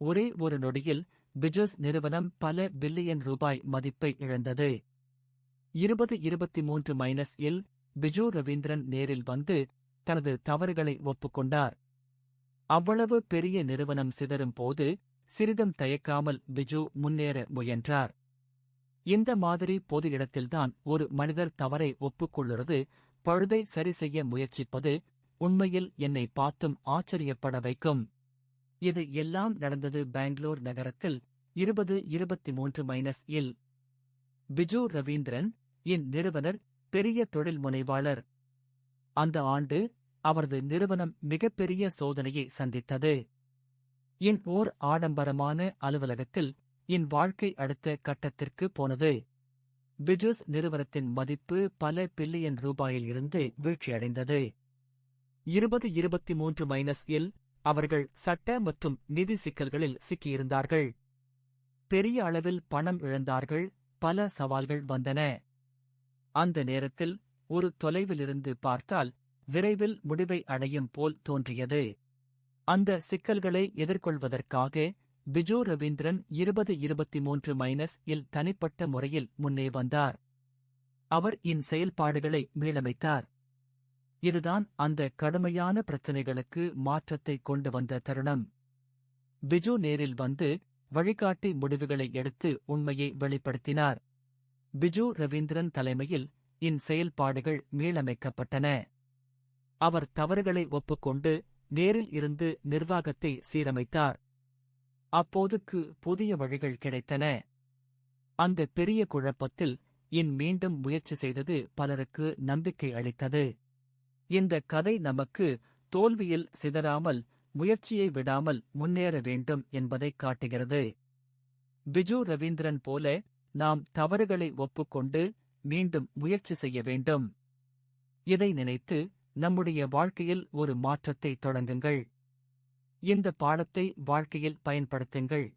ஒரே ஒரு நொடியில் பிஜூஸ் நிறுவனம் பல பில்லியன் ரூபாய் மதிப்பை இழந்தது. 2023-இல் பிஜு ரவீந்திரன் நேரில் வந்து தனது தவறுகளை ஒப்புக்கொண்டார். அவ்வளவு பெரிய நிறுவனம் சிதறும் போது சிறிதும் தயக்காமல் பிஜு முன்னேற முயன்றார். இந்த மாதிரி பொது இடத்தில்தான் ஒரு மனிதர் தவறை ஒப்புக்கொள்ளுறது, பழுதை சரி செய்ய முயற்சிப்பது உண்மையில் என்னை பார்த்தும் ஆச்சரியப்பட வைக்கும். இது எல்லாம் நடந்தது பெங்களூர் நகரத்தில் 2023-இல். பிஜு ரவீந்திரன் இன் நிறுவனர், பெரிய தொழில் முனைவாளர். அந்த ஆண்டு அவரது நிறுவனம் மிகப்பெரிய சோதனையை சந்தித்தது. இன் ஓர் ஆடம்பரமான அலுவலகத்தில் இன் வாழ்க்கை அடுத்த கட்டத்திற்கு போனது. பிஜூஸ் நிறுவனத்தின் மதிப்பு பல பில்லியன் ரூபாயில் இருந்து வீழ்ச்சியடைந்தது. 2023-இல் அவர்கள் சட்ட மற்றும் நிதி சிக்கல்களில் சிக்கியிருந்தார்கள். பெரிய அளவில் பணம் இழந்தார்கள். பல சவால்கள் வந்தன. அந்த நேரத்தில் ஒரு தொலைவிலிருந்து பார்த்தால் விரைவில் முடிவை அடையும் போல் தோன்றியது. அந்த சிக்கல்களை எதிர்கொள்வதற்காக பிஜு ரவீந்திரன் 2023-இல் தனிப்பட்ட முறையில் முன்னே வந்தார். அவர் இன் செயல்பாடுகளை மீளமைத்தார். இதுதான் அந்த கடுமையான பிரச்சினைகளுக்கு மாற்றத்தை கொண்டு வந்த தருணம். பிஜு நேரில் வந்து வழிகாட்டி முடிவுகளை எடுத்து உண்மையை வெளிப்படுத்தினார். பிஜு ரவீந்திரன் தலைமையில் இன் செயல்பாடுகள் மீளமைக்கப்பட்டன. அவர் தவறுகளை ஒப்புக்கொண்டு நேரில் இருந்து நிர்வாகத்தை சீரமைத்தார். அப்போதுக்கு புதிய வழிகள் கிடைத்தன. அந்த பெரிய குழப்பத்தில் இன் மீண்டும் முயற்சி செய்தது பலருக்கு நம்பிக்கை அளித்தது. இந்த கதை நமக்கு தோல்வியில் சிதறாமல் முயற்சியை விடாமல் முன்னேற வேண்டும் என்பதைக் காட்டுகிறது. பிஜு ரவீந்திரன் போல நாம் தவறுகளை ஒப்புக்கொண்டு மீண்டும் முயற்சி செய்ய வேண்டும். இதை நினைத்து நம்முடைய வாழ்க்கையில் ஒரு மாற்றத்தை தொடங்குங்கள். இந்த பாடத்தை வாழ்க்கையில் பயன்படுத்துங்கள்.